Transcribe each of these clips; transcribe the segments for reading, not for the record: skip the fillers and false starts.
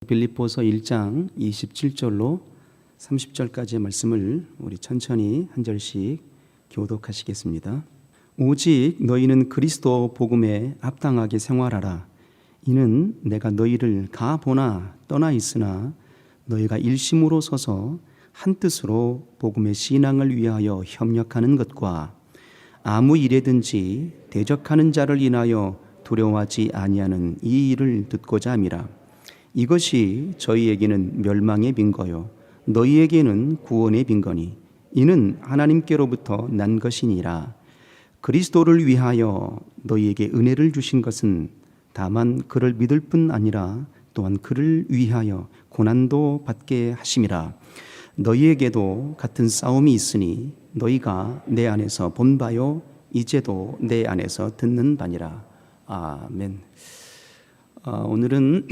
빌립보서 1장 27절로 30절까지의 말씀을 우리 천천히 한 절씩 교독하시겠습니다. 오직 너희는 그리스도 복음에 합당하게 생활하라. 이는 내가 너희를 가보나 떠나 있으나 너희가 일심으로 서서 한 뜻으로 복음의 신앙을 위하여 협력하는 것과 아무 일에든지 대적하는 자를 인하여 두려워하지 아니하는 이 일을 듣고자 함이라. 이것이 저희에게는 멸망의 빈거요 너희에게는 구원의 빈거니 이는 하나님께로부터 난 것이니라. 그리스도를 위하여 너희에게 은혜를 주신 것은 다만 그를 믿을 뿐 아니라 또한 그를 위하여 고난도 받게 하심이라. 너희에게도 같은 싸움이 있으니 너희가 내 안에서 본 바요 이제도 내 안에서 듣는 바니라. 아멘. 오늘은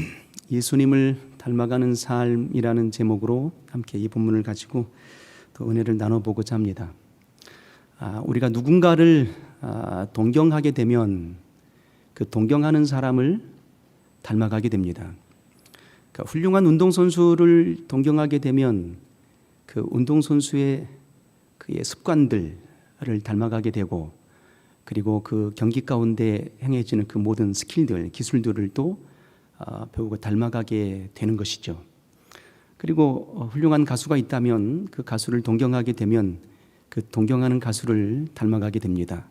예수님을 닮아가는 삶이라는 제목으로 함께 이 본문을 가지고 또 은혜를 나눠보고자 합니다. 우리가 누군가를 동경하게 되면 그 동경하는 사람을 닮아가게 됩니다. 그러니까 훌륭한 운동선수를 동경하게 되면 그 운동선수의 그의 습관들을 닮아가게 되고, 그리고 그 경기 가운데 행해지는 그 모든 스킬들, 기술들을 또 배우고 닮아가게 되는 것이죠. 그리고 훌륭한 가수가 있다면 그 가수를 동경하게 되면 그 동경하는 가수를 닮아가게 됩니다.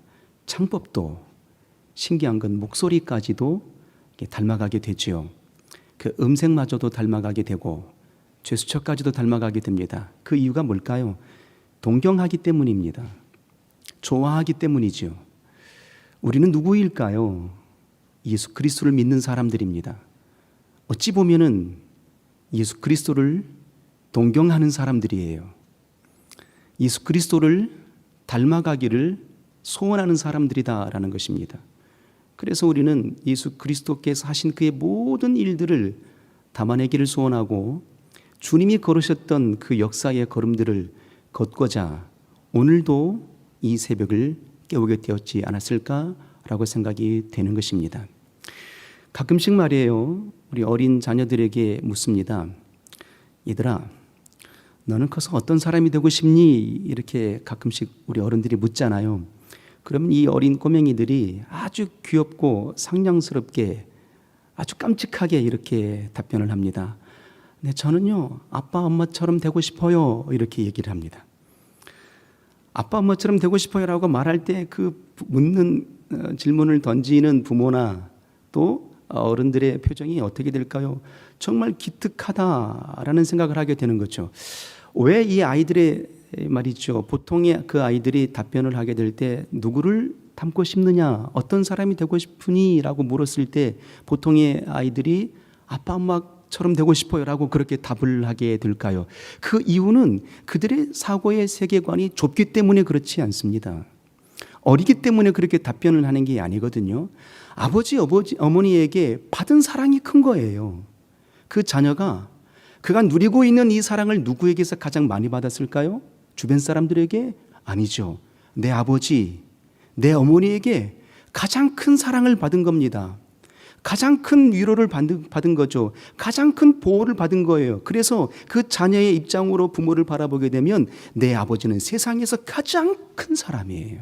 창법도 신기한 건 목소리까지도 닮아가게 되죠. 그 음색마저도 닮아가게 되고 제스처까지도 닮아가게 됩니다. 그 이유가 뭘까요? 동경하기 때문입니다. 좋아하기 때문이죠. 우리는 누구일까요? 예수 그리스도를 믿는 사람들입니다. 어찌 보면은 예수 그리스도를 동경하는 사람들이에요. 예수 그리스도를 닮아가기를 소원하는 사람들이다라는 것입니다. 그래서 우리는 예수 그리스도께서 하신 그의 모든 일들을 담아내기를 소원하고 주님이 걸으셨던 그 역사의 걸음들을 걷고자 오늘도 이 새벽을 깨우게 되었지 않았을까라고 생각이 되는 것입니다. 가끔씩 말이에요, 우리 어린 자녀들에게 묻습니다. 얘들아, 너는 커서 어떤 사람이 되고 싶니? 이렇게 가끔씩 우리 어른들이 묻잖아요. 그러면 이 어린 꼬맹이들이 아주 귀엽고 상냥스럽게 아주 깜찍하게 이렇게 답변을 합니다. 네, 저는요 아빠 엄마처럼 되고 싶어요. 이렇게 얘기를 합니다. 아빠 엄마처럼 되고 싶어요 라고 말할 때 그 묻는 질문을 던지는 부모나 또 어른들의 표정이 어떻게 될까요? 정말 기특하다라는 생각을 하게 되는 거죠. 왜 이 아이들의 말이죠, 보통의 그 아이들이 답변을 하게 될 때 누구를 닮고 싶느냐, 어떤 사람이 되고 싶으니? 라고 물었을 때 보통의 아이들이 아빠 엄마처럼 되고 싶어요 라고 그렇게 답을 하게 될까요? 그 이유는 그들의 사고의 세계관이 좁기 때문에 그렇지 않습니다. 어리기 때문에 그렇게 답변을 하는 게 아니거든요. 아버지, 어머니에게 받은 사랑이 큰 거예요. 그 자녀가 그가 누리고 있는 이 사랑을 누구에게서 가장 많이 받았을까요? 주변 사람들에게? 아니죠. 내 아버지, 내 어머니에게 가장 큰 사랑을 받은 겁니다. 가장 큰 위로를 받은 거죠. 가장 큰 보호를 받은 거예요. 그래서 그 자녀의 입장으로 부모를 바라보게 되면 내 아버지는 세상에서 가장 큰 사람이에요.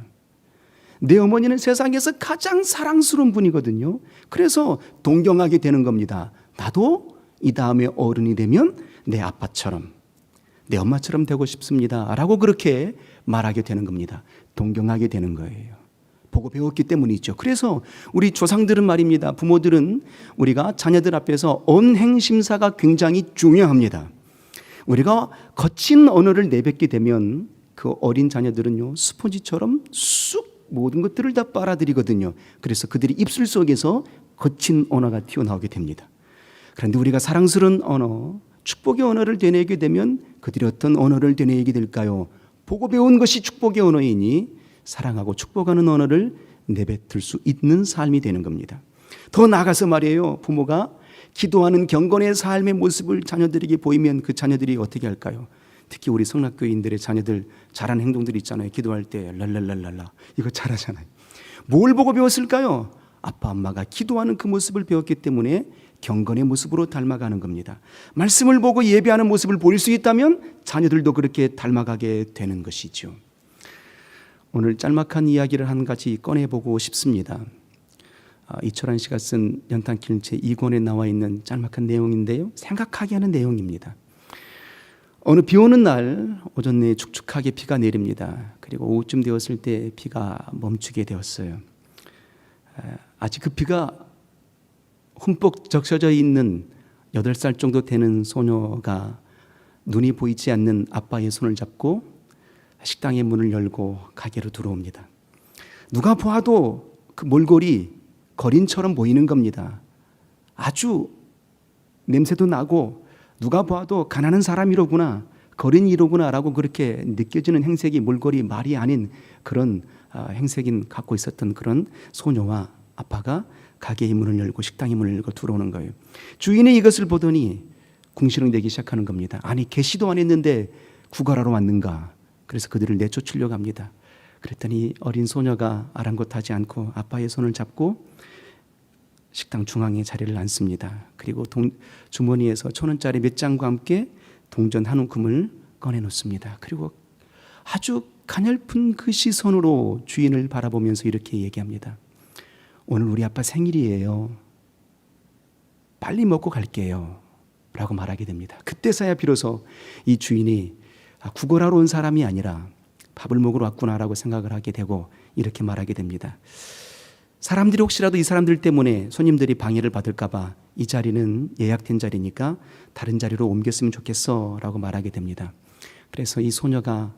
내 어머니는 세상에서 가장 사랑스러운 분이거든요. 그래서 동경하게 되는 겁니다. 나도 이 다음에 어른이 되면 내 아빠처럼, 내 엄마처럼 되고 싶습니다 라고 그렇게 말하게 되는 겁니다. 동경하게 되는 거예요. 보고 배웠기 때문이죠. 그래서 우리 조상들은 말입니다, 부모들은 우리가 자녀들 앞에서 언행심사가 굉장히 중요합니다. 우리가 거친 언어를 내뱉게 되면 그 어린 자녀들은요 스펀지처럼 쑥 모든 것들을 다 빨아들이거든요. 그래서 그들이 입술 속에서 거친 언어가 튀어나오게 됩니다. 그런데 우리가 사랑스러운 언어, 축복의 언어를 되뇌게 되면 그들이 어떤 언어를 되뇌게 될까요? 보고 배운 것이 축복의 언어이니 사랑하고 축복하는 언어를 내뱉을 수 있는 삶이 되는 겁니다. 더 나아가서 말이에요, 부모가 기도하는 경건의 삶의 모습을 자녀들에게 보이면 그 자녀들이 어떻게 할까요? 특히 우리 성락교인들의 자녀들 잘하는 행동들이 있잖아요. 기도할 때 랄랄랄랄라 이거 잘하잖아요. 뭘 보고 배웠을까요? 아빠 엄마가 기도하는 그 모습을 배웠기 때문에 경건의 모습으로 닮아가는 겁니다. 말씀을 보고 예배하는 모습을 보일 수 있다면 자녀들도 그렇게 닮아가게 되는 것이죠. 오늘 짤막한 이야기를 한 가지 꺼내보고 싶습니다. 이철환 씨가 쓴 연탄길 제2권에 나와 있는 짤막한 내용인데요, 생각하게 하는 내용입니다. 어느 비 오는 날 오전 내에 축축하게 비가 내립니다. 그리고 오후쯤 되었을 때 비가 멈추게 되었어요. 아직 그 비가 흠뻑 적셔져 있는 8살 정도 되는 소녀가 눈이 보이지 않는 아빠의 손을 잡고 식당의 문을 열고 가게로 들어옵니다. 누가 보아도 그 몰골이 거린처럼 보이는 겁니다. 아주 냄새도 나고 누가 봐도 가난한 사람이로구나, 거린이로구나라고 그렇게 느껴지는 행색이 몰골이 말이 아닌 그런 행색인 갖고 있었던 그런 소녀와 아빠가 가게의 문을 열고 식당의 문을 열고 들어오는 거예요. 주인이 이것을 보더니 궁시렁대기 시작하는 겁니다. 아니, 개시도 안 했는데 구걸하러 왔는가? 그래서 그들을 내쫓으려고 합니다. 그랬더니 어린 소녀가 아랑곳하지 않고 아빠의 손을 잡고 식당 중앙에 자리를 앉습니다. 그리고 주머니에서 1,000원짜리 몇 장과 함께 동전 한 움큼을 꺼내놓습니다. 그리고 아주 가냘픈 그 시선으로 주인을 바라보면서 이렇게 얘기합니다. 오늘 우리 아빠 생일이에요. 빨리 먹고 갈게요. 라고 말하게 됩니다. 그때서야 비로소 이 주인이 구걸하러 온 사람이 아니라 밥을 먹으러 왔구나라고 생각을 하게 되고 이렇게 말하게 됩니다. 사람들이 혹시라도 이 사람들 때문에 손님들이 방해를 받을까 봐 이 자리는 예약된 자리니까 다른 자리로 옮겼으면 좋겠어 라고 말하게 됩니다. 그래서 이 소녀가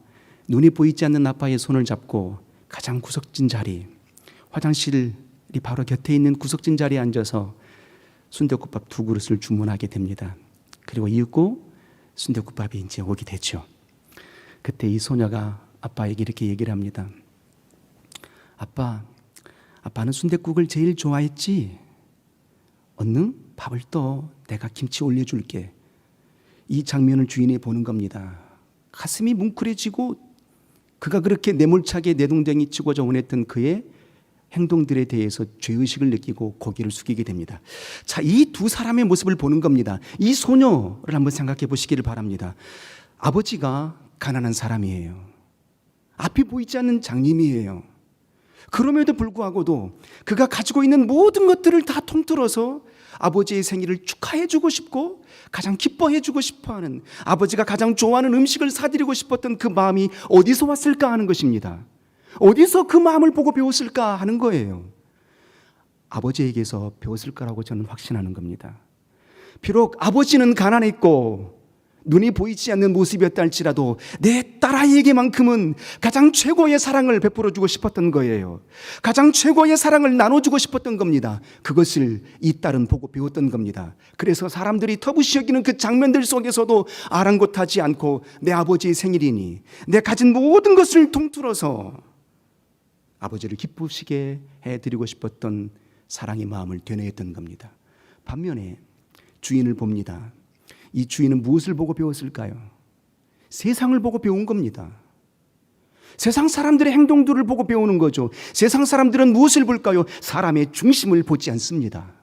눈이 보이지 않는 아빠의 손을 잡고 가장 구석진 자리, 화장실이 바로 곁에 있는 구석진 자리에 앉아서 순댓국밥 2그릇을 주문하게 됩니다. 그리고 이윽고 순댓국밥이 이제 오게 되죠. 그때 이 소녀가 아빠에게 이렇게 얘기를 합니다. 아빠는 순댓국을 제일 좋아했지? 얼른 밥을 떠, 내가 김치 올려줄게. 이 장면을 주인이 보는 겁니다. 가슴이 뭉클해지고 그가 그렇게 내몰차게 내동댕이 치고자 원했던 그의 행동들에 대해서 죄의식을 느끼고 고개를 숙이게 됩니다. 자, 이 두 사람의 모습을 보는 겁니다. 이 소녀를 한번 생각해 보시기를 바랍니다. 아버지가 가난한 사람이에요. 앞이 보이지 않는 장님이에요. 그럼에도 불구하고도 그가 가지고 있는 모든 것들을 다 통틀어서 아버지의 생일을 축하해주고 싶고 가장 기뻐해주고 싶어하는, 아버지가 가장 좋아하는 음식을 사드리고 싶었던 그 마음이 어디서 왔을까 하는 것입니다. 어디서 그 마음을 보고 배웠을까 하는 거예요. 아버지에게서 배웠을 거라고 저는 확신하는 겁니다. 비록 아버지는 가난했고 눈이 보이지 않는 모습이었다 할지라도 내 딸아이에게만큼은 가장 최고의 사랑을 베풀어주고 싶었던 거예요. 가장 최고의 사랑을 나눠주고 싶었던 겁니다. 그것을 이 딸은 보고 배웠던 겁니다. 그래서 사람들이 터부시 여기는 그 장면들 속에서도 아랑곳하지 않고 내 아버지의 생일이니 내 가진 모든 것을 통틀어서 아버지를 기쁘시게 해드리고 싶었던 사랑의 마음을 되뇌었던 겁니다. 반면에 주인을 봅니다. 이 주인은 무엇을 보고 배웠을까요? 세상을 보고 배운 겁니다. 세상 사람들의 행동들을 보고 배우는 거죠. 세상 사람들은 무엇을 볼까요? 사람의 중심을 보지 않습니다.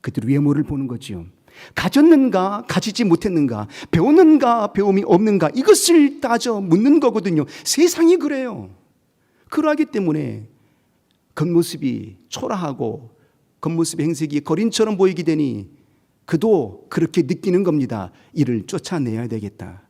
그들 외모를 보는 거지요. 가졌는가, 가지지 못했는가, 배웠는가, 배움이 없는가, 이것을 따져 묻는 거거든요. 세상이 그래요. 그러하기 때문에 겉모습이 초라하고 겉모습의 행색이 거린처럼 보이게 되니 그도 그렇게 느끼는 겁니다. 이를 쫓아내야 되겠다.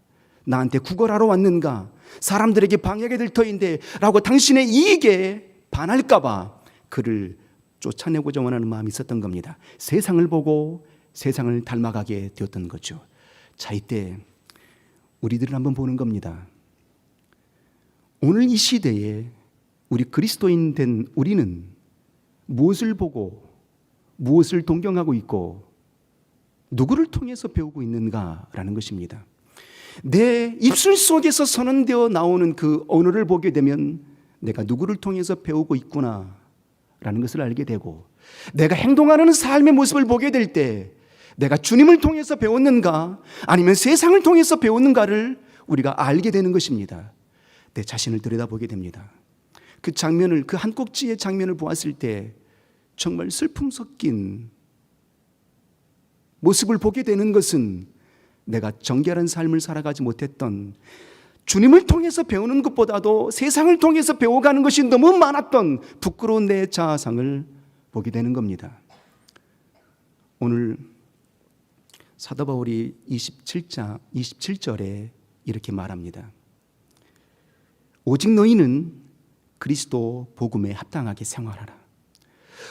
나한테 구걸하러 왔는가? 사람들에게 방해가 될 터인데 라고 당신의 이익에 반할까 봐 그를 쫓아내고자 원하는 마음이 있었던 겁니다. 세상을 보고 세상을 닮아가게 되었던 거죠. 자, 이때 우리들을 한번 보는 겁니다. 오늘 이 시대에 우리 그리스도인 된 우리는 무엇을 보고 무엇을 동경하고 있고 누구를 통해서 배우고 있는가라는 것입니다. 내 입술 속에서 선언되어 나오는 그 언어를 보게 되면 내가 누구를 통해서 배우고 있구나라는 것을 알게 되고, 내가 행동하는 삶의 모습을 보게 될 때 내가 주님을 통해서 배웠는가 아니면 세상을 통해서 배웠는가를 우리가 알게 되는 것입니다. 내 자신을 들여다보게 됩니다. 그 장면을, 그 한 꼭지의 장면을 보았을 때 정말 슬픔 섞인 모습을 보게 되는 것은 내가 정결한 삶을 살아가지 못했던, 주님을 통해서 배우는 것보다도 세상을 통해서 배워가는 것이 너무 많았던 부끄러운 내 자아상을 보게 되는 겁니다. 오늘 사도 바울이 27절에 이렇게 말합니다. 오직 너희는 그리스도 복음에 합당하게 생활하라.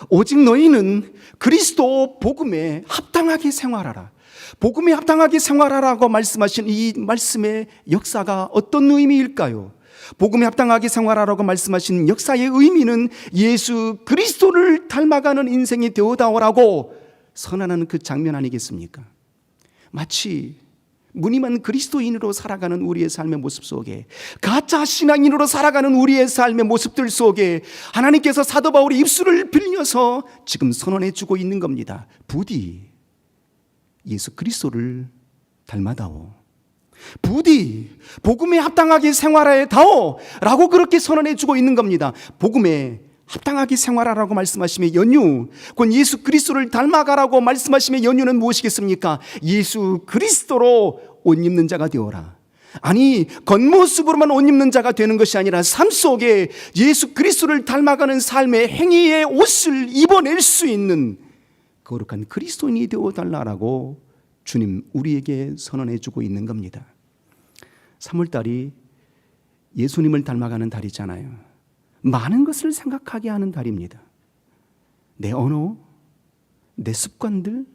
오직 너희는 그리스도 복음에 합당하게 생활하라. 복음에 합당하게 생활하라고 말씀하신 이 말씀의 역사가 어떤 의미일까요? 복음에 합당하게 생활하라고 말씀하신 역사의 의미는 예수 그리스도를 닮아가는 인생이 되어다오라고 선언하는 그 장면 아니겠습니까? 마치 무늬만 그리스도인으로 살아가는 우리의 삶의 모습 속에, 가짜 신앙인으로 살아가는 우리의 삶의 모습들 속에 하나님께서 사도 바울의 입술을 빌려서 지금 선언해주고 있는 겁니다. 부디 예수 그리스도를 닮아다오, 부디 복음에 합당하게 생활하여 다오 라고 그렇게 선언해주고 있는 겁니다. 복음에 합당하게 생활하라고 말씀하시며 연유, 곧 예수 그리스도를 닮아가라고 말씀하시며 연유는 무엇이겠습니까? 예수 그리스도로 옷 입는 자가 되어라. 아니, 겉모습으로만 옷 입는 자가 되는 것이 아니라 삶 속에 예수 그리스도를 닮아가는 삶의 행위의 옷을 입어낼 수 있는 거룩한 그리스도인이 되어달라고 주님 우리에게 선언해주고 있는 겁니다. 3월달이 예수님을 닮아가는 달이잖아요. 많은 것을 생각하게 하는 달입니다. 내 언어, 내 습관들,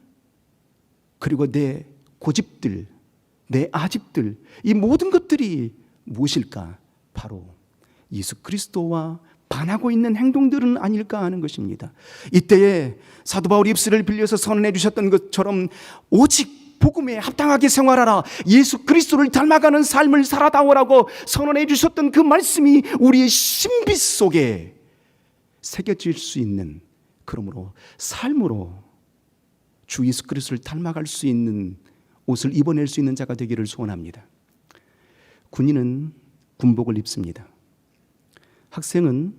그리고 내 고집들, 내 아집들, 이 모든 것들이 무엇일까? 바로 예수 그리스도와 반하고 있는 행동들은 아닐까 하는 것입니다. 이때에 사도 바울이 입술을 빌려서 선언해 주셨던 것처럼 오직 복음에 합당하게 생활하라, 예수 그리스도를 닮아가는 삶을 살아다오라고 선언해 주셨던 그 말씀이 우리의 신비 속에 새겨질 수 있는, 그러므로 삶으로 주 예수 그리스도를 닮아갈 수 있는 옷을 입어낼 수 있는 자가 되기를 소원합니다. 군인은 군복을 입습니다. 학생은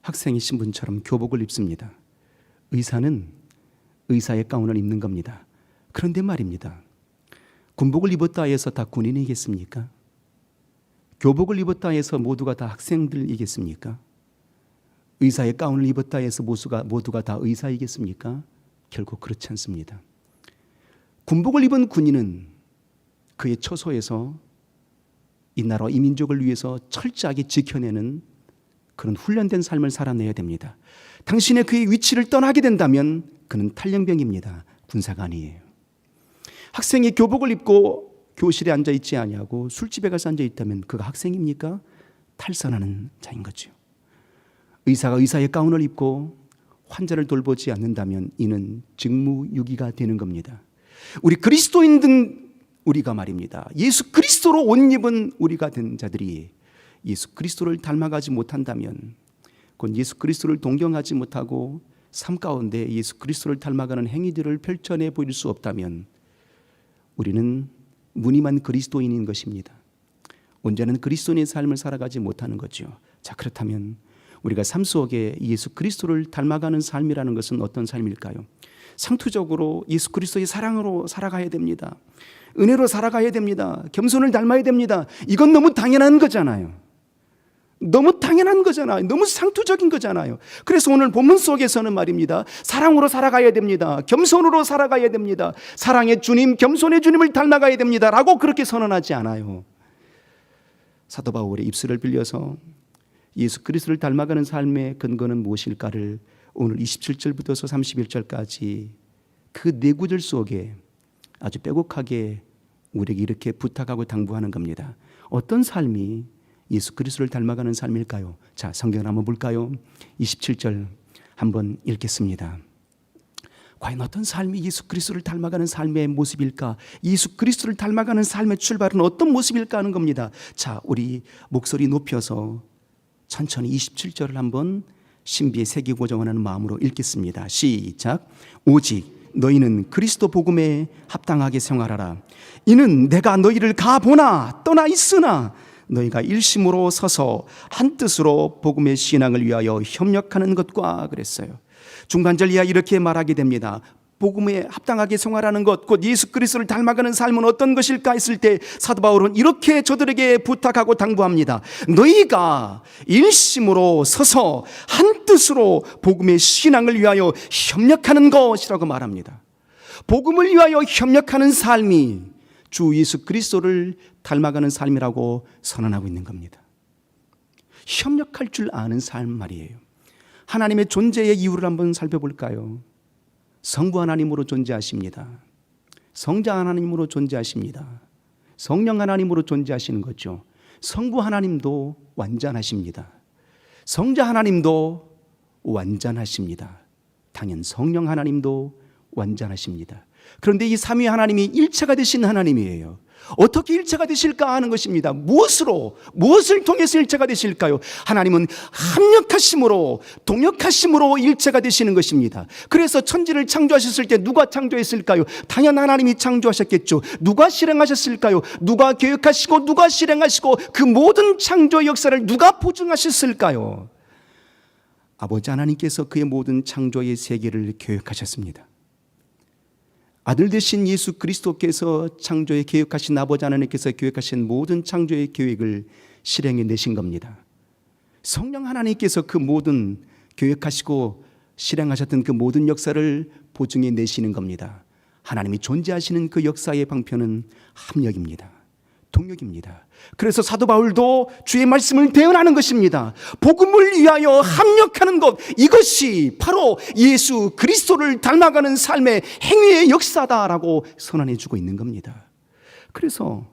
학생의 신분처럼 교복을 입습니다. 의사는 의사의 가운을 입는 겁니다. 그런데 말입니다, 군복을 입었다 해서 다 군인이겠습니까? 교복을 입었다 해서 모두가 다 학생들이겠습니까? 의사의 가운을 입었다 해서 모두가 다 의사이겠습니까? 결국 그렇지 않습니다. 군복을 입은 군인은 그의 처소에서 이 나라 이 민족을 위해서 철저하게 지켜내는 그런 훈련된 삶을 살아내야 됩니다. 당신의 그의 위치를 떠나게 된다면 그는 탈영병입니다. 군사가 아니에요. 학생이 교복을 입고 교실에 앉아있지 아니하고 술집에 가서 앉아있다면 그가 학생입니까? 탈선하는 자인 거죠. 의사가 의사의 가운을 입고 환자를 돌보지 않는다면 이는 직무유기가 되는 겁니다. 우리 그리스도인들, 우리가 말입니다, 예수 그리스도로 옷 입은 우리가 된 자들이 예수 그리스도를 닮아가지 못한다면, 곧 예수 그리스도를 동경하지 못하고 삶 가운데 예수 그리스도를 닮아가는 행위들을 펼쳐내 보일 수 없다면 우리는 무늬만 그리스도인인 것입니다. 온전한 그리스도인의 삶을 살아가지 못하는 거죠. 자, 그렇다면 우리가 삶 속에 예수 그리스도를 닮아가는 삶이라는 것은 어떤 삶일까요? 상투적으로 예수 그리스도의 사랑으로 살아가야 됩니다. 은혜로 살아가야 됩니다. 겸손을 닮아야 됩니다. 이건 너무 당연한 거잖아요. 너무 당연한 거잖아요. 너무 상투적인 거잖아요. 그래서 오늘 본문 속에서는 말입니다, 사랑으로 살아가야 됩니다. 겸손으로 살아가야 됩니다. 사랑의 주님, 겸손의 주님을 닮아가야 됩니다 라고 그렇게 선언하지 않아요. 사도 바울의 입술을 빌려서 예수 그리스도를 닮아가는 삶의 근거는 무엇일까를 오늘 27절부터 31절까지 그 네 구절 속에 아주 빼곡하게 우리에게 이렇게 부탁하고 당부하는 겁니다. 어떤 삶이 예수 그리스도를 닮아가는 삶일까요? 자, 성경을 한번 볼까요? 27절 한번 읽겠습니다. 과연 어떤 삶이 예수 그리스도를 닮아가는 삶의 모습일까? 예수 그리스도를 닮아가는 삶의 출발은 어떤 모습일까 하는 겁니다. 자, 우리 목소리 높여서 천천히 27절을 한번 신비에 새기고 정하는 마음으로 읽겠습니다. 시작. 오직 너희는 그리스도 복음에 합당하게 생활하라. 이는 내가 너희를 가보나 떠나 있으나 너희가 일심으로 서서 한 뜻으로 복음의 신앙을 위하여 협력하는 것과 그랬어요. 중간절 이하 이렇게 말하게 됩니다. 복음에 합당하게 생활하는 것, 곧 예수 그리스도를 닮아가는 삶은 어떤 것일까 했을 때 사도 바울은 이렇게 저들에게 부탁하고 당부합니다. 너희가 일심으로 서서 한 뜻으로 복음의 신앙을 위하여 협력하는 것이라고 말합니다. 복음을 위하여 협력하는 삶이 주 예수 그리스도를 닮아가는 삶이라고 선언하고 있는 겁니다. 협력할 줄 아는 삶 말이에요. 하나님의 존재의 이유를 한번 살펴볼까요? 성부 하나님으로 존재하십니다. 성자 하나님으로 존재하십니다. 성령 하나님으로 존재하시는 거죠. 성부 하나님도 완전하십니다. 성자 하나님도 완전하십니다. 당연 성령 하나님도 완전하십니다. 그런데 이 삼위 하나님이 일체가 되신 하나님이에요. 어떻게 일체가 되실까 하는 것입니다. 무엇을 통해서 일체가 되실까요? 하나님은 합력하심으로, 동역하심으로 일체가 되시는 것입니다. 그래서 천지를 창조하셨을 때 누가 창조했을까요? 당연 하나님이 창조하셨겠죠. 누가 실행하셨을까요? 누가 계획하시고 누가 실행하시고 그 모든 창조 역사를 누가 보증하셨을까요? 아버지 하나님께서 그의 모든 창조의 세계를 계획하셨습니다. 아들 되신 예수 그리스도께서 창조에 계획하신 아버지 하나님께서 계획하신 모든 창조의 계획을 실행해 내신 겁니다. 성령 하나님께서 그 모든 계획하시고 실행하셨던 그 모든 역사를 보증해 내시는 겁니다. 하나님이 존재하시는 그 역사의 방편은 합력입니다. 동력입니다. 그래서 사도 바울도 주의 말씀을 대언하는 것입니다. 복음을 위하여 합력하는 것, 이것이 바로 예수 그리스도를 닮아가는 삶의 행위의 역사다라고 선언해 주고 있는 겁니다. 그래서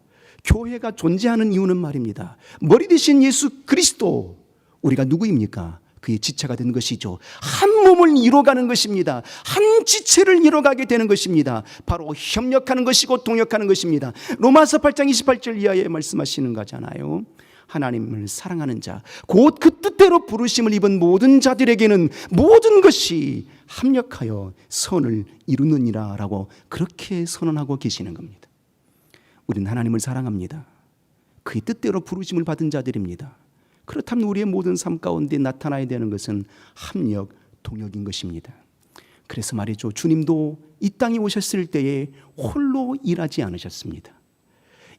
교회가 존재하는 이유는 말입니다. 머리 되신 예수 그리스도, 우리가 누구입니까? 그의 지체가 된 것이죠. 한 몸을 이뤄가는 것입니다. 한 지체를 이뤄가게 되는 것입니다. 바로 협력하는 것이고 동역하는 것입니다. 로마서 8장 28절 이하에 말씀하시는 거잖아요. 하나님을 사랑하는 자, 곧 그 뜻대로 부르심을 입은 모든 자들에게는 모든 것이 합력하여 선을 이루느니라 라고 그렇게 선언하고 계시는 겁니다. 우리는 하나님을 사랑합니다. 그의 뜻대로 부르심을 받은 자들입니다. 그렇다면 우리의 모든 삶 가운데 나타나야 되는 것은 합력, 동역인 것입니다. 그래서 말이죠, 주님도 이 땅에 오셨을 때에 홀로 일하지 않으셨습니다.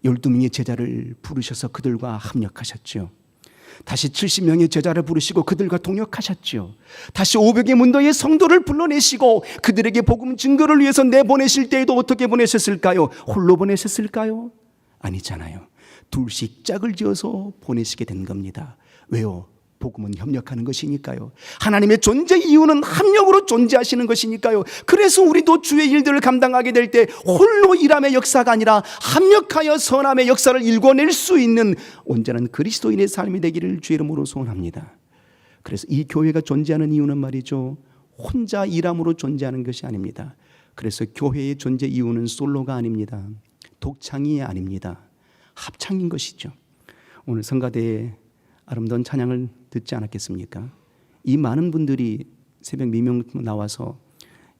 12명의 제자를 부르셔서 그들과 합력하셨죠. 다시 70명의 제자를 부르시고 그들과 동역하셨죠. 다시 500의 문도의 성도를 불러내시고 그들에게 복음 증거를 위해서 내보내실 때에도 어떻게 보내셨을까요? 홀로 보내셨을까요? 아니잖아요. 둘씩 짝을 지어서 보내시게 된 겁니다. 왜요? 복음은 협력하는 것이니까요. 하나님의 존재 이유는 합력으로 존재하시는 것이니까요. 그래서 우리도 주의 일들을 감당하게 될 때 홀로 일함의 역사가 아니라 합력하여 선함의 역사를 일궈낼 수 있는 온전한 그리스도인의 삶이 되기를 주의 이름으로 소원합니다. 그래서 이 교회가 존재하는 이유는 말이죠, 혼자 일함으로 존재하는 것이 아닙니다. 그래서 교회의 존재 이유는 솔로가 아닙니다. 독창이 아닙니다. 합창인 것이죠. 오늘 성가대에 아름다운 찬양을 듣지 않았겠습니까? 이 많은 분들이 새벽 미명 나와서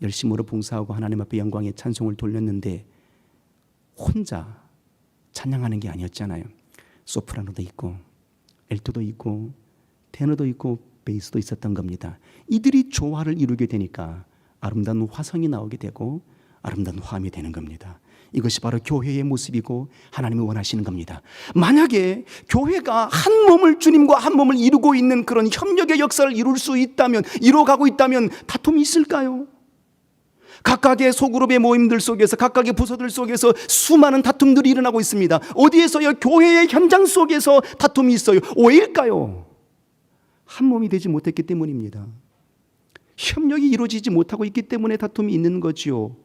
열심으로 봉사하고 하나님 앞에 영광의 찬송을 돌렸는데 혼자 찬양하는 게 아니었잖아요. 소프라노도 있고 엘토도 있고 테너도 있고 베이스도 있었던 겁니다. 이들이 조화를 이루게 되니까 아름다운 화성이 나오게 되고 아름다운 화음이 되는 겁니다. 이것이 바로 교회의 모습이고 하나님이 원하시는 겁니다. 만약에 교회가 한 몸을, 주님과 한 몸을 이루고 있는 그런 협력의 역사를 이룰 수 있다면, 이루어가고 있다면 다툼이 있을까요? 각각의 소그룹의 모임들 속에서, 각각의 부서들 속에서 수많은 다툼들이 일어나고 있습니다. 어디에서요? 교회의 현장 속에서 다툼이 있어요. 왜일까요? 한 몸이 되지 못했기 때문입니다. 협력이 이루어지지 못하고 있기 때문에 다툼이 있는 거지요.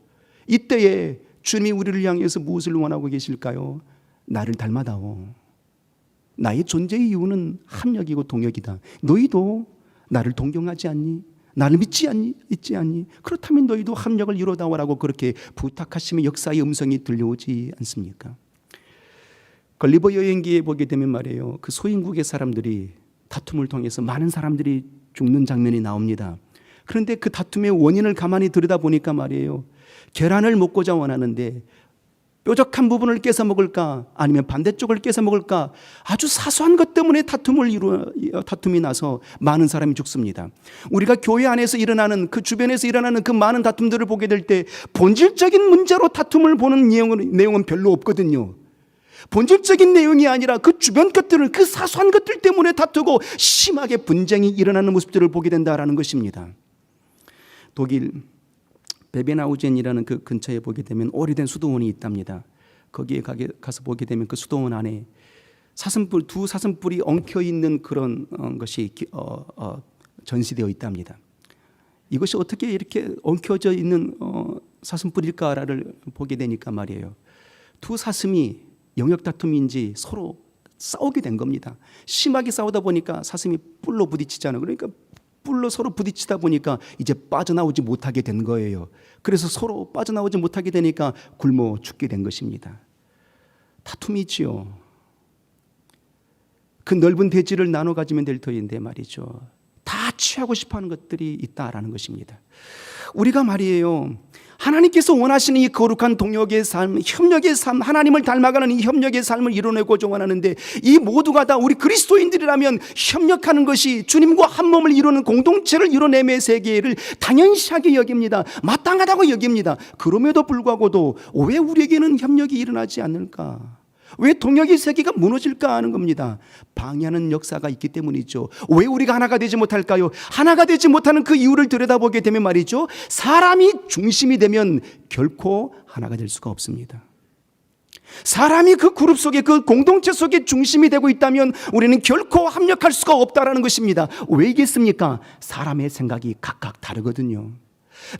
이때에 주님이 우리를 향해서 무엇을 원하고 계실까요? 나를 닮아다오. 나의 존재의 이유는 합력이고 동역이다. 너희도 나를 동경하지 않니? 나를 믿지 않니? 그렇다면 너희도 합력을 이루어다오라고 그렇게 부탁하시면 역사의 음성이 들려오지 않습니까? 걸리버 여행기에 보게 되면 말이에요, 그 소인국의 사람들이 다툼을 통해서 많은 사람들이 죽는 장면이 나옵니다. 그런데 그 다툼의 원인을 가만히 들여다보니까 말이에요, 계란을 먹고자 원하는데 뾰족한 부분을 깨서 먹을까? 아니면 반대쪽을 깨서 먹을까? 아주 사소한 것 때문에 다툼이 나서 많은 사람이 죽습니다. 우리가 교회 안에서 일어나는, 그 주변에서 일어나는 그 많은 다툼들을 보게 될 때 본질적인 문제로 다툼을 보는 내용은 별로 없거든요. 본질적인 내용이 아니라 그 주변 것들을, 그 사소한 것들 때문에 다투고 심하게 분쟁이 일어나는 모습들을 보게 된다라는 것입니다. 독일 베베나우젠이라는 그 근처에 보게 되면 오래된 수도원이 있답니다. 거기에 가서 보게 되면 그 수도원 안에 두 사슴뿔이 엉켜 있는 그런 것이 전시되어 있답니다. 이것이 어떻게 이렇게 엉켜져 있는 사슴뿔일까를 보게 되니까 말이에요. 두 사슴이 영역 다툼인지 서로 싸우게 된 겁니다. 심하게 싸우다 보니까 사슴이 뿔로 부딪히잖아요. 그러니까 뿔로 서로 부딪히다 보니까 이제 빠져나오지 못하게 된 거예요. 그래서 서로 빠져나오지 못하게 되니까 굶어 죽게 된 것입니다. 다툼이지요. 그 넓은 대지를 나눠 가지면 될 터인데 말이죠. 다 취하고 싶어하는 것들이 있다라는 것입니다. 우리가 말이에요, 하나님께서 원하시는 이 거룩한 동역의 삶, 협력의 삶, 하나님을 닮아가는 이 협력의 삶을 이뤄내고자 원하는데, 이 모두가 다 우리 그리스도인들이라면 협력하는 것이 주님과 한 몸을 이루는 공동체를 이뤄내의 세계를 당연시하게 여깁니다. 마땅하다고 여깁니다. 그럼에도 불구하고도 왜 우리에게는 협력이 일어나지 않을까? 왜 동역의 세계가 무너질까 하는 겁니다. 방해하는 역사가 있기 때문이죠. 왜 우리가 하나가 되지 못할까요? 하나가 되지 못하는 그 이유를 들여다보게 되면 말이죠, 사람이 중심이 되면 결코 하나가 될 수가 없습니다. 사람이 그 그룹 속에, 그 공동체 속에 중심이 되고 있다면 우리는 결코 합력할 수가 없다라는 것입니다. 왜이겠습니까? 사람의 생각이 각각 다르거든요.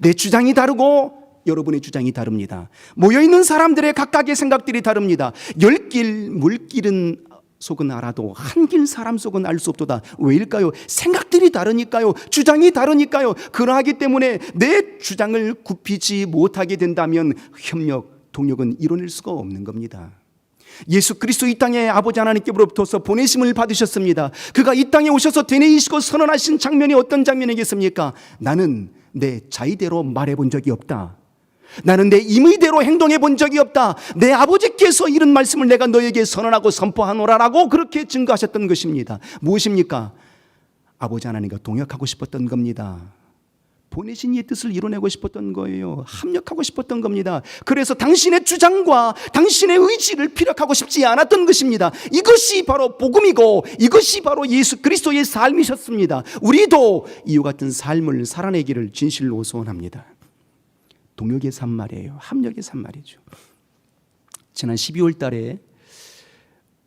내 주장이 다르고 여러분의 주장이 다릅니다. 모여있는 사람들의 각각의 생각들이 다릅니다. 10길 물길은 속은 알아도 한 길 사람 속은 알 수 없도다. 왜일까요? 생각들이 다르니까요. 주장이 다르니까요. 그러하기 때문에 내 주장을 굽히지 못하게 된다면 협력, 동역은 이뤄낼 수가 없는 겁니다. 예수 그리스도 이 땅에 아버지 하나님께로부터 보내심을 받으셨습니다. 그가 이 땅에 오셔서 되뇌이시고 선언하신 장면이 어떤 장면이겠습니까? 나는 내 자의대로 말해본 적이 없다. 나는 내 임의대로 행동해 본 적이 없다. 내 아버지께서 이런 말씀을 내가 너에게 선언하고 선포하노라라고 그렇게 증거하셨던 것입니다. 무엇입니까? 아버지 하나님과 동역하고 싶었던 겁니다. 보내신 이 뜻을 이뤄내고 싶었던 거예요. 합력하고 싶었던 겁니다. 그래서 당신의 주장과 당신의 의지를 피력하고 싶지 않았던 것입니다. 이것이 바로 복음이고 이것이 바로 예수 그리스도의 삶이셨습니다. 우리도 이와 같은 삶을 살아내기를 진실로 소원합니다. 동역의 삶 말이에요. 합력의 삶 말이죠. 지난 12월 달에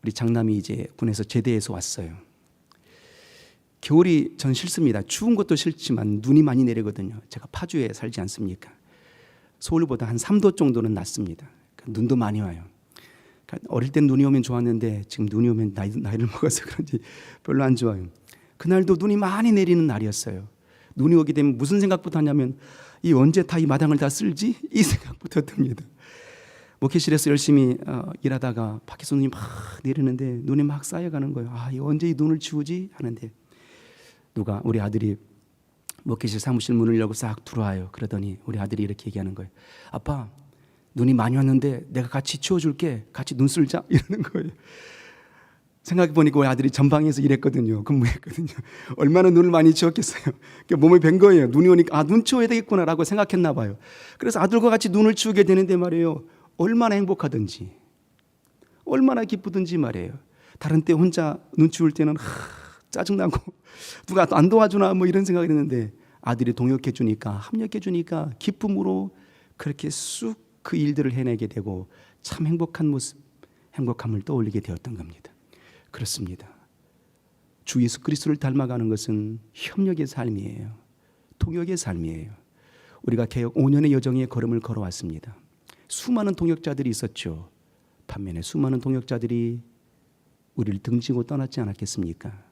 우리 장남이 이제 군에서 제대해서 왔어요. 겨울이 전 싫습니다. 추운 것도 싫지만 눈이 많이 내리거든요. 제가 파주에 살지 않습니까? 서울보다 한 3도 정도는 낮습니다. 눈도 많이 와요. 어릴 땐 눈이 오면 좋았는데 지금 눈이 오면 나이를 먹어서 그런지 별로 안 좋아요. 그날도 눈이 많이 내리는 날이었어요. 눈이 오게 되면 무슨 생각부터 하냐면 이 언제 다 이 마당을 다 쓸지? 이 생각부터 듭니다. 목회실에서 열심히 일하다가 밖에서 눈이 막 내리는데 눈이 막 쌓여가는 거예요. 이 언제 이 눈을 치우지? 하는데 누가 우리 아들이 목회실 사무실 문을 열고 싹 들어와요. 그러더니 우리 아들이 이렇게 얘기하는 거예요. 아빠, 눈이 많이 왔는데 내가 같이 치워줄게. 같이 눈 쓸자. 이러는 거예요. 생각해보니까 우리 아들이 전방에서 일했거든요. 근무했거든요. 얼마나 눈을 많이 치웠겠어요. 몸을 벤 거예요. 눈이 오니까 눈 치워야 되겠구나라고 생각했나 봐요. 그래서 아들과 같이 눈을 치우게 되는데 말이에요, 얼마나 행복하든지 얼마나 기쁘든지 말이에요. 다른 때 혼자 눈 치울 때는 짜증나고 누가 안 도와주나 뭐 이런 생각이 드는데 아들이 동역해 주니까, 합력해 주니까 기쁨으로 그렇게 쑥 그 일들을 해내게 되고 참 행복한 모습, 행복함을 떠올리게 되었던 겁니다. 그렇습니다. 주 예수 그리스도를 닮아가는 것은 협력의 삶이에요. 동역의 삶이에요. 우리가 개역 5년의 여정의 걸음을 걸어왔습니다. 수많은 동역자들이 있었죠. 반면에 수많은 동역자들이 우리를 등지고 떠났지 않았겠습니까?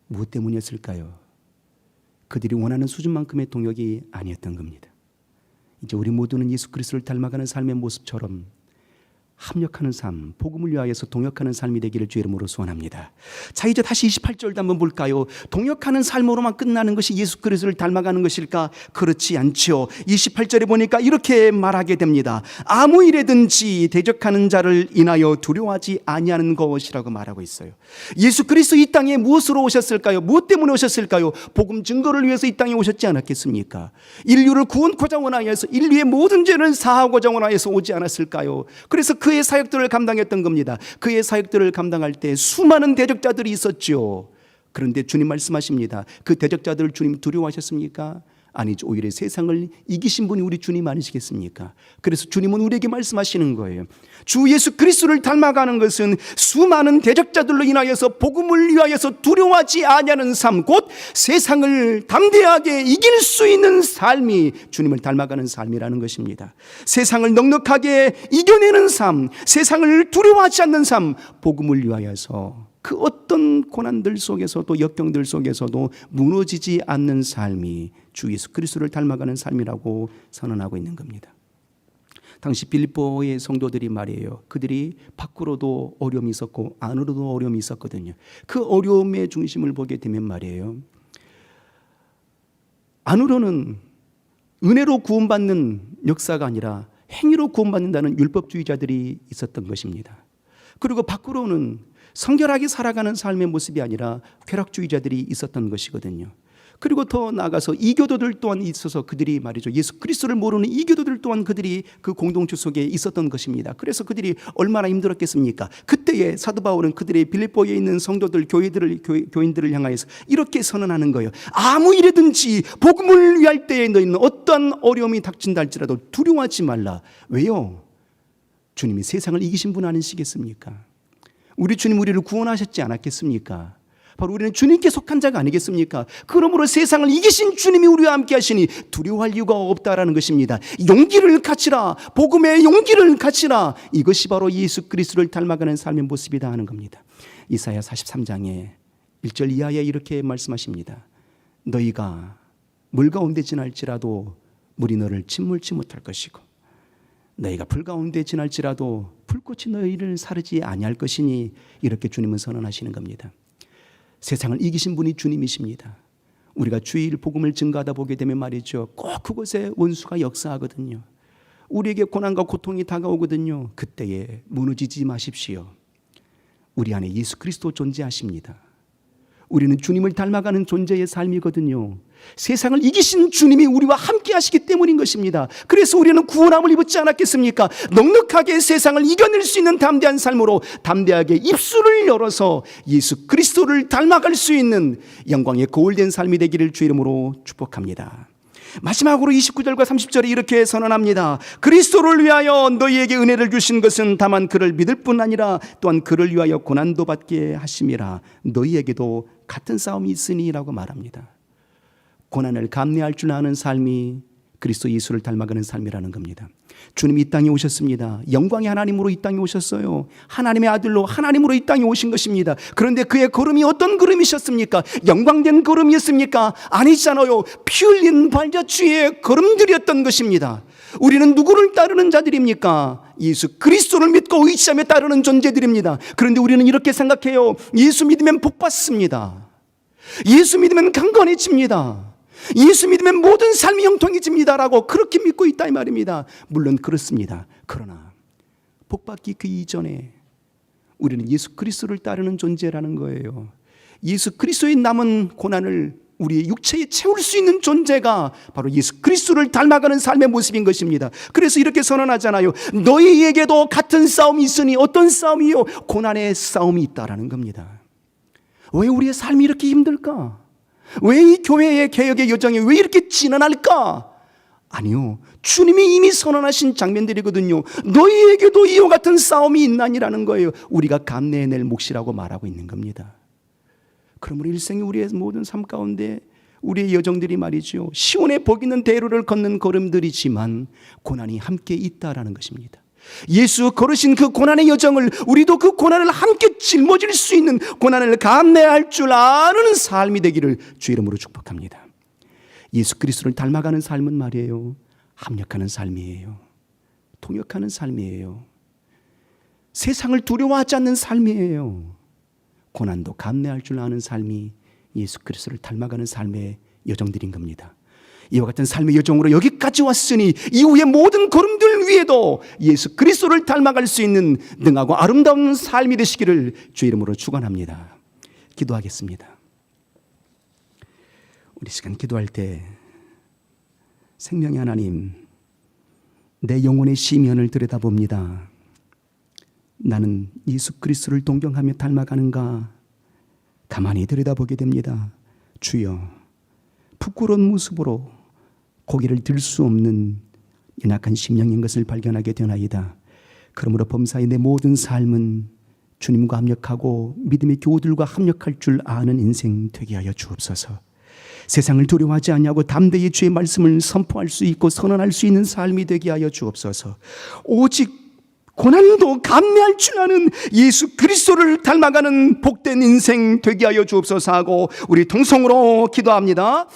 무엇 때문이었을까요? 그들이 원하는 수준만큼의 동역이 아니었던 겁니다. 이제 우리 모두는 예수 그리스도를 닮아가는 삶의 모습처럼 합력하는 삶, 복음을 위하여서 동역하는 삶이 되기를 주의 이름으로 소원합니다. 자, 이제 다시 28절도 한번 볼까요? 동역하는 삶으로만 끝나는 것이 예수 그리스도를 닮아가는 것일까? 그렇지 않죠. 28절에 보니까 이렇게 말하게 됩니다. 아무 일에든지 대적하는 자를 인하여 두려워하지 아니하는 것이라고 말하고 있어요. 예수 그리스도 이 땅에 무엇으로 오셨을까요? 무엇 때문에 오셨을까요? 복음 증거를 위해서 이 땅에 오셨지 않았겠습니까? 인류를 구원코자 원하여서, 인류의 모든 죄를 사하고자 원하여서 오지 않았을까요? 그래서 그의 사역들을 감당했던 겁니다. 그의 사역들을 감당할 때 수많은 대적자들이 있었죠. 그런데 주님 말씀하십니다. 그 대적자들을 주님 두려워하셨습니까? 아니죠. 오히려 세상을 이기신 분이 우리 주님 아니시겠습니까? 그래서 주님은 우리에게 말씀하시는 거예요. 주 예수 그리스도를 닮아가는 것은 수많은 대적자들로 인하여서 복음을 위하여서 두려워하지 아니하는 삶, 곧 세상을 담대하게 이길 수 있는 삶이 주님을 닮아가는 삶이라는 것입니다. 세상을 넉넉하게 이겨내는 삶, 세상을 두려워하지 않는 삶, 복음을 위하여서 그 어떤 고난들 속에서도, 역경들 속에서도 무너지지 않는 삶이 주 예수 그리스도를 닮아가는 삶이라고 선언하고 있는 겁니다. 당시 빌립보의 성도들이 말이에요, 그들이 밖으로도 어려움이 있었고 안으로도 어려움이 있었거든요. 그 어려움의 중심을 보게 되면 말이에요, 안으로는 은혜로 구원받는 역사가 아니라 행위로 구원받는다는 율법주의자들이 있었던 것입니다. 그리고 밖으로는 성결하게 살아가는 삶의 모습이 아니라 쾌락주의자들이 있었던 것이거든요. 그리고 더 나아가서 이교도들 또한 있어서 그들이 말이죠, 예수 그리스도를 모르는 이교도들 또한 그들이 그 공동체 속에 있었던 것입니다. 그래서 그들이 얼마나 힘들었겠습니까? 그때에 사도 바울은 그들의 빌립보에 있는 성도들, 교인들을 향하여서 이렇게 선언하는 거예요. 아무 일이든지 복음을 위할 때에 너희는 어떠한 어려움이 닥친다 할지라도 두려워하지 말라. 왜요? 주님이 세상을 이기신 분 아니시겠습니까? 우리 주님 우리를 구원하셨지 않았겠습니까? 바로 우리는 주님께 속한 자가 아니겠습니까? 그러므로 세상을 이기신 주님이 우리와 함께 하시니 두려워할 이유가 없다라는 것입니다. 용기를 갖추라, 복음의 용기를 갖추라. 이것이 바로 예수 그리스도를 닮아가는 삶의 모습이다 하는 겁니다. 이사야 43장에 1절 이하에 이렇게 말씀하십니다. 너희가 물 가운데 지날지라도 물이 너를 침몰치 못할 것이고 너희가 불 가운데 지날지라도 불꽃이 너희를 사르지 아니할 것이니, 이렇게 주님은 선언하시는 겁니다. 세상을 이기신 분이 주님이십니다. 우리가 주일 복음을 증거하다 보게 되면 말이죠, 꼭 그곳에 원수가 역사하거든요. 우리에게 고난과 고통이 다가오거든요. 그때에 무너지지 마십시오. 우리 안에 예수 그리스도 존재하십니다. 우리는 주님을 닮아가는 존재의 삶이거든요. 세상을 이기신 주님이 우리와 함께 하시기 때문인 것입니다. 그래서 우리는 구원함을 입었지 않았겠습니까? 넉넉하게 세상을 이겨낼 수 있는 담대한 삶으로 담대하게 입술을 열어서 예수 그리스도를 닮아갈 수 있는 영광의 거울된 삶이 되기를 주 이름으로 축복합니다. 마지막으로 29절과 30절에 이렇게 선언합니다. 그리스도를 위하여 너희에게 은혜를 주신 것은 다만 그를 믿을 뿐 아니라 또한 그를 위하여 고난도 받게 하심이라. 너희에게도 같은 싸움이 있으니 라고 말합니다. 고난을 감내할 줄 아는 삶이 그리스도 예수를 닮아가는 삶이라는 겁니다. 주님이 이 땅에 오셨습니다. 영광의 하나님으로 이 땅에 오셨어요. 하나님의 아들로 하나님으로 이 땅에 오신 것입니다. 그런데 그의 걸음이 어떤 걸음이셨습니까? 영광된 걸음이었습니까? 아니잖아요. 피 흘린 발자취의 걸음들이었던 것입니다. 우리는 누구를 따르는 자들입니까? 예수 그리스도를 믿고 의지하며 따르는 존재들입니다. 그런데 우리는 이렇게 생각해요. 예수 믿으면 복 받습니다. 예수 믿으면 강건해집니다. 예수 믿으면 모든 삶이 형통해집니다라고 그렇게 믿고 있다 이 말입니다. 물론 그렇습니다. 그러나 복받기 그 이전에 우리는 예수 그리스도를 따르는 존재라는 거예요. 예수 그리스도의 남은 고난을 우리의 육체에 채울 수 있는 존재가 바로 예수 그리스도를 닮아가는 삶의 모습인 것입니다. 그래서 이렇게 선언하잖아요. 너희에게도 같은 싸움이 있으니, 어떤 싸움이요? 고난의 싸움이 있다라는 겁니다. 왜 우리의 삶이 이렇게 힘들까? 왜 이 교회의 개혁의 여정이 왜 이렇게 지난할까? 아니요, 주님이 이미 선언하신 장면들이거든요. 너희에게도 이와 같은 싸움이 있나니라는 거예요. 우리가 감내해낼 몫이라고 말하고 있는 겁니다. 그러므로 일생에 우리의 모든 삶 가운데 우리의 여정들이 말이죠, 시온의 복 있는 대로를 걷는 걸음들이지만 고난이 함께 있다라는 것입니다. 예수 걸으신 그 고난의 여정을, 우리도 그 고난을 함께 짊어질 수 있는, 고난을 감내할 줄 아는 삶이 되기를 주 이름으로 축복합니다. 예수 그리스도를 닮아가는 삶은 말이에요, 합력하는 삶이에요. 통역하는 삶이에요. 세상을 두려워하지 않는 삶이에요. 고난도 감내할 줄 아는 삶이 예수 그리스도를 닮아가는 삶의 여정들인 겁니다. 이와 같은 삶의 여정으로 여기까지 왔으니 이후의 모든 걸음들 위에도 예수 그리스도를 닮아갈 수 있는 능하고 아름다운 삶이 되시기를 주의 이름으로 축원합니다. 기도하겠습니다. 우리 시간 기도할 때 생명의 하나님, 내 영혼의 시면을 들여다봅니다. 나는 예수 그리스도를 동경하며 닮아가는가 가만히 들여다보게 됩니다. 주여, 부끄러운 모습으로 고개를 들 수 없는 연약한 심령인 것을 발견하게 되나이다. 그러므로 범사의 내 모든 삶은 주님과 합력하고 믿음의 교우들과 합력할 줄 아는 인생 되게 하여 주옵소서. 세상을 두려워하지 아니하고 담대히 주의 말씀을 선포할 수 있고 선언할 수 있는 삶이 되게 하여 주옵소서. 오직 고난도 감내할 줄 아는 예수 그리스도를 닮아가는 복된 인생 되게 하여 주옵소서 하고 우리 통성으로 기도합니다.